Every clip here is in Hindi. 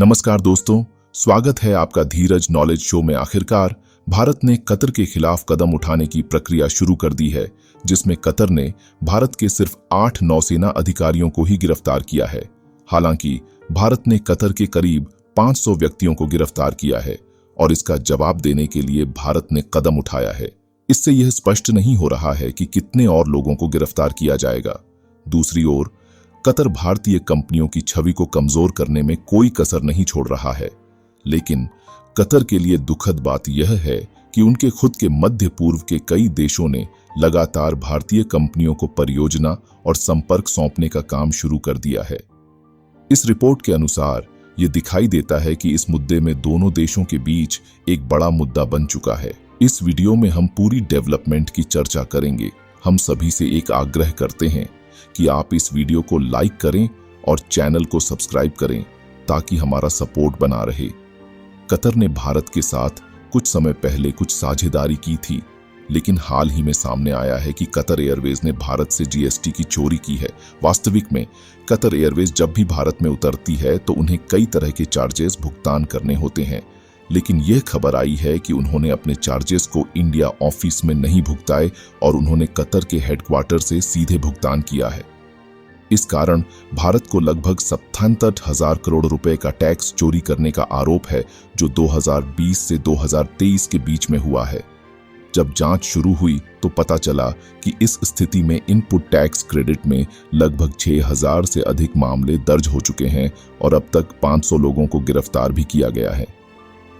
नमस्कार दोस्तों, स्वागत है आपका धीरज नॉलेज शो में। आखिरकार भारत ने कतर के खिलाफ कदम उठाने की प्रक्रिया शुरू कर दी है, जिसमें कतर ने भारत के सिर्फ 8 नौसेना अधिकारियों को ही गिरफ्तार किया है। हालांकि भारत ने कतर के करीब 500 व्यक्तियों को गिरफ्तार किया है और इसका जवाब देने के लिए भारत ने कदम उठाया है। इससे यह स्पष्ट नहीं हो रहा है कि कितने और लोगों को गिरफ्तार किया जाएगा। दूसरी ओर कतर भारतीय कंपनियों की छवि को कमजोर करने में कोई कसर नहीं छोड़ रहा है, लेकिन कतर के लिए दुखद बात यह है कि उनके खुद के मध्य पूर्व के कई देशों ने लगातार भारतीय कंपनियों को परियोजना और संपर्क सौंपने का काम शुरू कर दिया है। इस रिपोर्ट के अनुसार यह दिखाई देता है कि इस मुद्दे में दोनों देशों के बीच एक बड़ा मुद्दा बन चुका है। इस वीडियो में हम पूरी डेवलपमेंट की चर्चा करेंगे। हम सभी से एक आग्रह करते हैं कि आप इस वीडियो को लाइक करें और चैनल को सब्सक्राइब करें ताकि हमारा सपोर्ट बना रहे। कतर ने भारत के साथ कुछ समय पहले कुछ साझेदारी की थी, लेकिन हाल ही में सामने आया है कि कतर एयरवेज ने भारत से जीएसटी की चोरी की है। वास्तविक में कतर एयरवेज जब भी भारत में उतरती है तो उन्हें कई तरह के चार्जेस भुगतान करने होते हैं, लेकिन यह खबर आई है कि उन्होंने अपने चार्जेस को इंडिया ऑफिस में नहीं भुगताए और उन्होंने कतर के हेडक्वार्टर से सीधे भुगतान किया है। इस कारण भारत को लगभग 77,000 करोड़ रुपए का टैक्स चोरी करने का आरोप है, जो 2020 से 2023 के बीच में हुआ है। जब जांच शुरू हुई तो पता चला कि इस स्थिति में इनपुट टैक्स क्रेडिट में लगभग 6,000 से अधिक मामले दर्ज हो चुके हैं और अब तक 500 लोगों को गिरफ्तार भी किया गया है।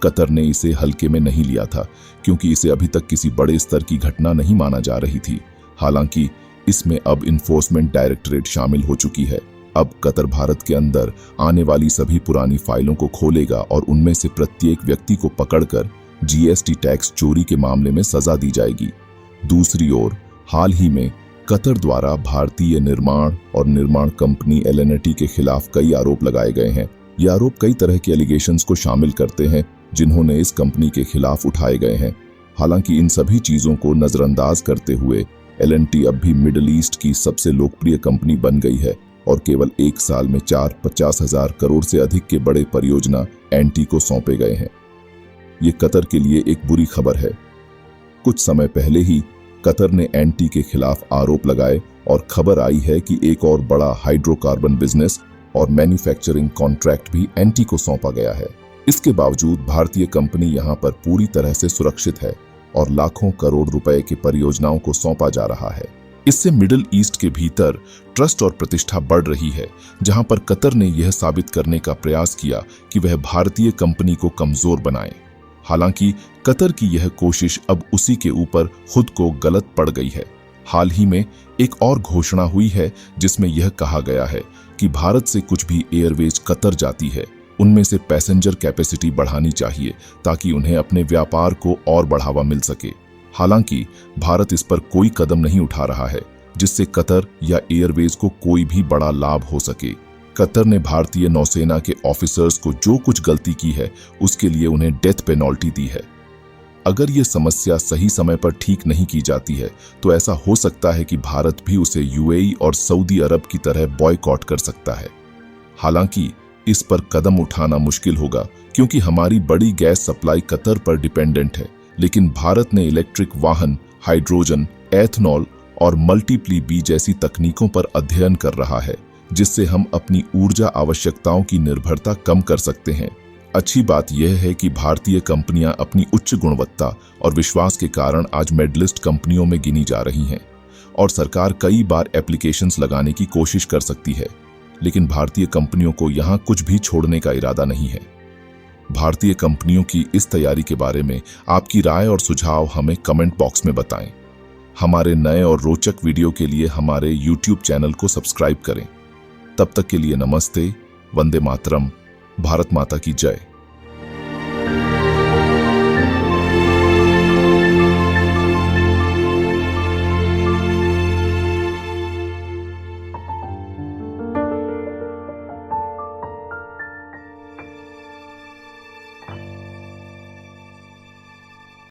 कतर ने इसे हल्के में नहीं लिया था, क्योंकि इसे अभी तक किसी बड़े स्तर की घटना नहीं माना जा रही थी। हालांकि इसमें अब इन्फोर्समेंट डायरेक्टरेट शामिल हो चुकी है। अब कतर भारत के अंदर आने वाली सभी पुरानी फाइलों को खोलेगा और उनमें से प्रत्येक व्यक्ति को पकड़कर जीएसटी टैक्स चोरी के मामले में सजा दी जाएगी। दूसरी ओर हाल ही में कतर द्वारा भारतीय निर्माण और निर्माण कंपनी एल&टी के खिलाफ कई आरोप लगाए गए हैं। ये आरोप कई तरह के एलिगेशंस को शामिल करते हैं जिन्होंने इस कंपनी के खिलाफ उठाए गए हैं। हालांकि इन सभी चीजों को नजरअंदाज करते हुए एल&टी अब भी मिडिल ईस्ट की सबसे लोकप्रिय कंपनी बन गई है और केवल एक साल में 50,000 करोड़ से अधिक के बड़े परियोजना एन.टी को सौंपे गए हैं। ये कतर के लिए एक बुरी खबर है। कुछ समय पहले ही कतर ने एन.टी के खिलाफ आरोप लगाए और खबर आई है कि एक और बड़ा हाइड्रोकार्बन बिजनेस और मैन्युफैक्चरिंग कॉन्ट्रैक्ट भी एन.टी को सौंपा गया है। इसके बावजूद भारतीय कंपनी यहां पर पूरी तरह से सुरक्षित है और लाखों करोड़ रुपए की परियोजनाओं को सौंपा जा रहा है। इससे मिडिल ईस्ट के भीतर ट्रस्ट और प्रतिष्ठा बढ़ रही है, जहां पर कतर ने यह साबित करने का प्रयास किया कि वह भारतीय कंपनी को कमजोर बनाए। हालांकि कतर की यह कोशिश अब उसी के ऊपर खुद को गलत पड़ गई है। हाल ही में एक और घोषणा हुई है जिसमें यह कहा गया है कि भारत से कुछ भी एयरवेज कतर जाती है उनमें से पैसेंजर कैपेसिटी बढ़ानी चाहिए ताकि उन्हें अपने व्यापार को और बढ़ावा मिल सके। हालांकि भारत इस पर कोई कदम नहीं उठा रहा है जिससे कतर या एयरवेज को कोई भी बड़ा लाभ हो सके। कतर ने भारतीय नौसेना के ऑफिसर्स को जो कुछ गलती की है उसके लिए उन्हें डेथ पेनल्टी दी है। अगर ये समस्या सही समय पर ठीक नहीं की जाती है तो ऐसा हो सकता है कि भारत भी उसे यूएई और सऊदी अरब की तरह बॉयकॉट कर सकता है। हालांकि इस पर कदम उठाना मुश्किल होगा क्योंकि हमारी बड़ी गैस सप्लाई कतर पर डिपेंडेंट है, लेकिन भारत ने इलेक्ट्रिक वाहन, हाइड्रोजन, एथनॉल और मल्टीप्ली बी जैसी तकनीकों पर अध्ययन कर रहा है, जिससे हम अपनी ऊर्जा आवश्यकताओं की निर्भरता कम कर सकते हैं। अच्छी बात यह है कि भारतीय कंपनियां अपनी उच्च गुणवत्ता और विश्वास के कारण आज मेडलिस्ट कंपनियों में गिनी जा रही हैं और सरकार कई बार एप्लीकेशंस लगाने की कोशिश कर सकती है, लेकिन भारतीय कंपनियों को यहां कुछ भी छोड़ने का इरादा नहीं है। भारतीय कंपनियों की इस तैयारी के बारे में आपकी राय और सुझाव हमें कमेंट बॉक्स में बताएं। हमारे नए और रोचक वीडियो के लिए हमारे YouTube चैनल को सब्सक्राइब करें। तब तक के लिए नमस्ते, वंदे मातरम, भारत माता की जय।